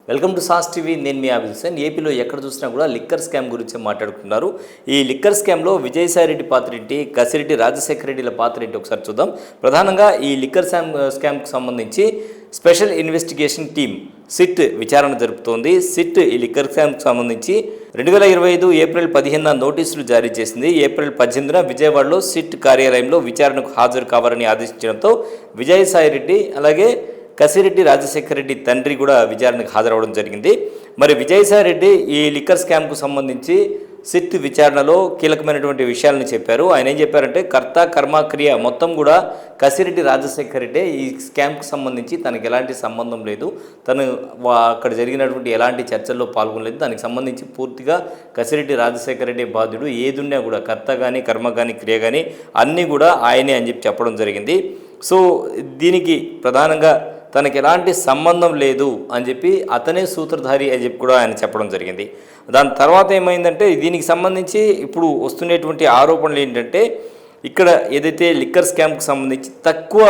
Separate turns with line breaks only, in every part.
Welcome to sauce TV. నేను మీ అభిల్ హుసేన్. ఏపీలో ఎక్కడ చూసినా కూడా లిక్కర్ స్కామ్ గురించి మాట్లాడుకుంటున్నారు. ఈ లిక్కర్ స్కామ్లో విజయసాయిరెడ్డి పాత్ర ఏంటి, కసిరెడ్డి రాజశేఖర రెడ్డిల పాత్ర ఏంటి ఒకసారి చూద్దాం. ప్రధానంగా ఈ లిక్కర్ స్కామ్కి సంబంధించి స్పెషల్ ఇన్వెస్టిగేషన్ టీమ్ సిట్ విచారణ జరుపుతోంది. సిట్ ఈ లిక్కర్ స్కామ్కి సంబంధించి 2025 ఏప్రిల్ 15న నోటీసులు జారీ చేసింది. ఏప్రిల్ 18న విజయవాడలో సిట్ కార్యాలయంలో విచారణకు హాజరు కావాలని ఆదేశించడంతో విజయసాయిరెడ్డి అలాగే కసిరెడ్డి రాజశేఖర రెడ్డి తండ్రి కూడా విచారణకు హాజరవడం జరిగింది. మరి విజయసాయిరెడ్డి ఈ లిక్కర్ స్కామ్కు సంబంధించి సిట్ విచారణలో కీలకమైనటువంటి విషయాలను చెప్పారు. ఆయన ఏం చెప్పారంటే కర్త కర్మక్రియ మొత్తం కూడా కసిరెడ్డి రాజశేఖర రెడ్డి. ఈ స్కామ్కు సంబంధించి తనకు ఎలాంటి సంబంధం లేదు, తను అక్కడ జరిగినటువంటి ఎలాంటి చర్చల్లో పాల్గొనలేదు, దానికి సంబంధించి పూర్తిగా కసిరెడ్డి రాజశేఖర రెడ్డి బాధ్యుడు. ఏదున్నా కూడా కర్త కానీ కర్మ కానీ క్రియ కానీ అన్నీ కూడా ఆయనే అని చెప్పడం జరిగింది. సో దీనికి ప్రధానంగా తనకి ఎలాంటి సంబంధం లేదు అని చెప్పి అతనే సూత్రధారి అని చెప్పి కూడా ఆయన చెప్పడం జరిగింది. దాని తర్వాత ఏమైందంటే దీనికి సంబంధించి ఇప్పుడు వస్తున్నటువంటి ఆరోపణలు ఏంటంటే ఇక్కడ ఏదైతే లిక్కర్ స్కామ్కి సంబంధించి తక్కువ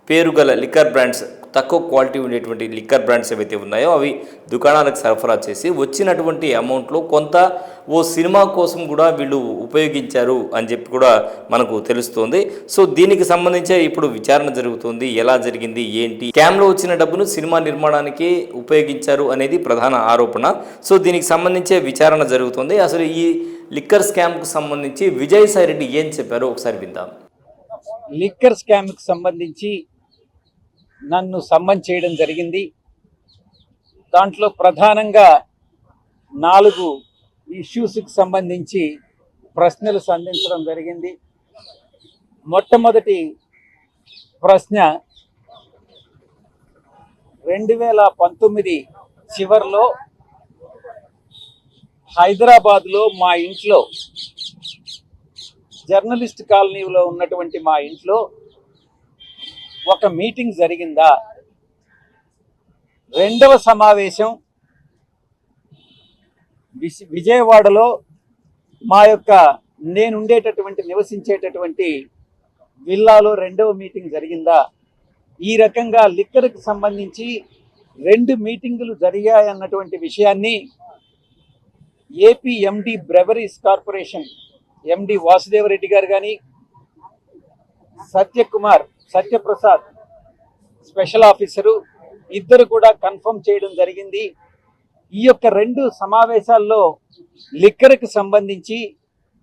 పేరుగల లిక్కర్ బ్రాండ్స్, తక్కువ క్వాలిటీ ఉండేటువంటి లిక్కర్ బ్రాండ్స్ ఏవైతే ఉన్నాయో అవి దుకాణాలకు సరఫరా చేసి వచ్చినటువంటి అమౌంట్లో కొంత ఓ సినిమా కోసం కూడా వీళ్ళు ఉపయోగించారు అని చెప్పి కూడా మనకు తెలుస్తుంది. సో దీనికి సంబంధించే ఇప్పుడు విచారణ జరుగుతుంది. ఎలా జరిగింది ఏంటి, స్కామ్లో వచ్చిన డబ్బును సినిమా నిర్మాణానికి ఉపయోగించారు అనేది ప్రధాన ఆరోపణ. సో దీనికి సంబంధించే విచారణ జరుగుతుంది. అసలు ఈ లిక్కర్ స్కామ్కు సంబంధించి విజయసాయిరెడ్డి ఏం చెప్పారో ఒకసారి విందాం.
లిక్కర్ స్కామ్కి సంబంధించి నన్ను సమ్మన్ చేయడం జరిగింది. దాంట్లో ప్రధానంగా 4 ఇష్యూస్కి సంబంధించి ప్రశ్నలు సంధించడం జరిగింది. మొట్టమొదటి ప్రశ్న 2019 చివరిలో హైదరాబాద్లో మా ఇంట్లో, జర్నలిస్ట్ కాలనీలో ఉన్నటువంటి మా ఇంట్లో ఒక మీటింగ్ జరిగిందా? రెండవ సమావేశం విజయవాడలో మా యొక్క నివసించేటటువంటి విల్లాలో రెండవ మీటింగ్ జరిగిందా? ఈ రకంగా లిక్కర్కి సంబంధించి 2 మీటింగులు జరిగాయన్నటువంటి విషయాన్ని ఏపీ ఎండి బ్రెవరీస్ కార్పొరేషన్ ఎండి వాసుదేవరెడ్డి గారు కానీ, సత్యప్రసాద్ స్పెషల్ ఆఫీసరు ఇద్దరు కూడా కన్ఫర్మ్ చేయడం జరిగింది. ఈ యొక్క 2 సమావేశాల్లో లిక్కర్కి సంబంధించి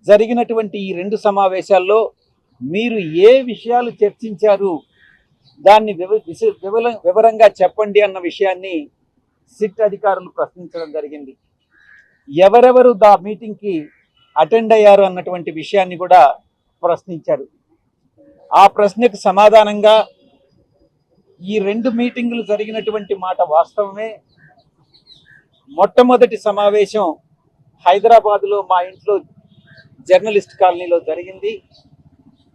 జరిగినటువంటి ఈ 2 సమావేశాల్లో మీరు ఏ విషయాలు చర్చించారు, దాన్ని వివరంగా చెప్పండి అన్న విషయాన్ని సిట్ అధికారులు ప్రశ్నించడం జరిగింది. ఎవరెవరు దా మీటింగ్కి అటెండ్ అయ్యారు అన్నటువంటి విషయాన్ని కూడా ప్రశ్నించారు. ఆ ప్రశ్నకు సమాధానంగా ఈ 2 మీటింగులు జరిగినటువంటి మాట వాస్తవమే. మొట్టమొదటి సమావేశం హైదరాబాదులో మా ఇంట్లో జర్నలిస్ట్ కాలనీలో జరిగింది.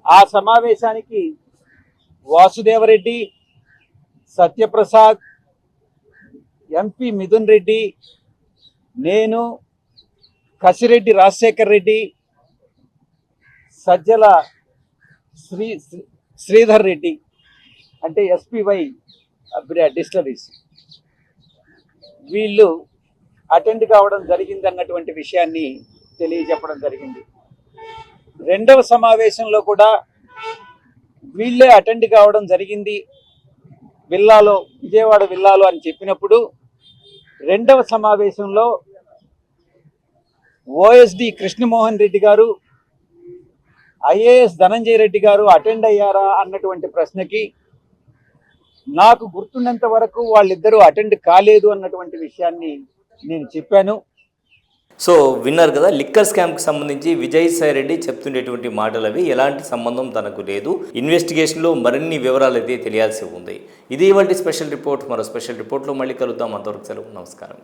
ఆ సమావేశానికి వాసుదేవరెడ్డి, సత్యప్రసాద్, ఎంపీ మిథున్ రెడ్డి, నేను, కసిరెడ్డి రాజశేఖర్ రెడ్డి, సజ్జల శ్రీధర్ రెడ్డి అంటే ఎస్పీవై డిస్టిలరీస్, వీళ్ళు అటెండ్ కావడం జరిగింది అన్నటువంటి విషయాన్ని తెలియజెప్పడం జరిగింది. రెండవ సమావేశంలో కూడా వీళ్ళే అటెండ్ కావడం జరిగింది విజయవాడ విల్లాలో అని చెప్పినప్పుడు, రెండవ సమావేశంలో ఓఎస్డి కృష్ణమోహన్ రెడ్డి గారు, ఐఏఎస్ ధనంజయ రెడ్డి గారు అటెండ్ అయ్యారా అన్నటువంటి ప్రశ్నకి నాకు గుర్తున్నంత వరకు వాళ్ళిద్దరూ అటెండ్ కాలేదు అన్నటువంటి విషయాన్ని నేను చెప్పాను.
సో విన్నారు కదా, లిక్కర్ స్కామ్కి సంబంధించి విజయసాయిరెడ్డి చెప్తుండేటువంటి మాటలు అవి. ఎలాంటి సంబంధం తనకు లేదు. ఇన్వెస్టిగేషన్లో మరిన్ని వివరాలు అయితే తెలియాల్సి ఉంది. ఇది ఇవాల్టి స్పెషల్ రిపోర్ట్. మరో స్పెషల్ రిపోర్ట్లో మళ్ళీ కలుద్దాం. అంతవరకు సెలవు. నమస్కారం.